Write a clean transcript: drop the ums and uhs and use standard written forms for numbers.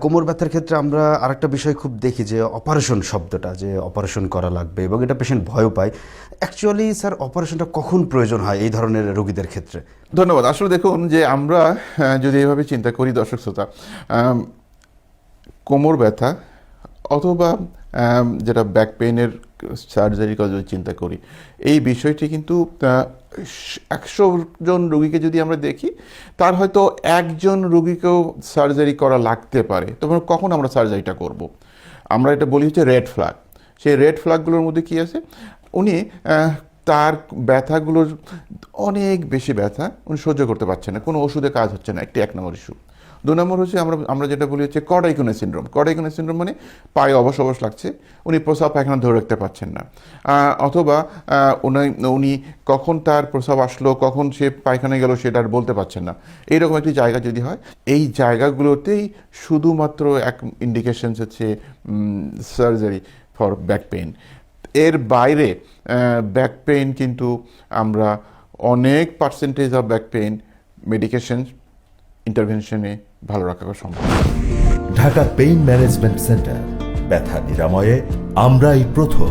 কোমর ব্যথার ক্ষেত্রে আমরা আরেকটা বিষয় খুব দেখি যে অপারেশন শব্দটা, যে অপারেশন করা লাগবে এবং এটা পেশেন্ট ভয়ও পায়। অ্যাকচুয়ালি স্যার অপারেশনটা কখন প্রয়োজন হয় এই ধরনের রোগীদের ক্ষেত্রে? ধন্যবাদ। আসলে দেখুন যে আমরা যদি এভাবে চিন্তা করি দর্শক শ্রোতা, কোমর ব্যথা অথবা যেটা ব্যাক পেইনের সার্জারির কথা যদি চিন্তা করি, এই বিষয়টি কিন্তু 100 জন রুগীকে যদি আমরা দেখি, তার হয়তো একজন রুগীকেও সার্জারি করা লাগতে পারে। তখন কখন আমরা সার্জারিটা করব? আমরা এটা বলি হচ্ছে রেড ফ্ল্যাগ। সেই রেড ফ্ল্যাগগুলোর মধ্যে কী আছে? উনি তার ব্যথাগুলোর অনেক বেশি ব্যথা উনি সহ্য করতে পারছেন না, কোনো ওষুধে কাজ হচ্ছে না, একটি 1 নম্বর ইস্যু। 2 নম্বর হচ্ছে আমরা যেটা বলি হচ্ছে কর্ডাইকোনাস সিনড্রোম। কর্ডাইকোনাস সিনড্রোম মানে পায়ে অবশ অবশ লাগছে, উনি প্রস্রাব পায়খানা ধরে রাখতে পারছেন না, অথবা উনি কখন তার প্রস্রাব আসলো, কখন সে পায়খানায় গেল সেটা আর বলতে পারছেন না। এইরকম একটি জায়গা যদি হয়, এই জায়গাগুলোতেই শুধুমাত্র এক ইন্ডিকেশনস হচ্ছে সার্জারি ফর ব্যাক পেইন। এর বাইরে ব্যাক পেইন কিন্তু আমরা অনেক percentage of back pain medication ইন্টারভেনশনে ভালো রাখা সম্ভব। ঢাকা পেইন ম্যানেজমেন্ট সেন্টার, ব্যথা নিরাময়ে আমরাই প্রথম।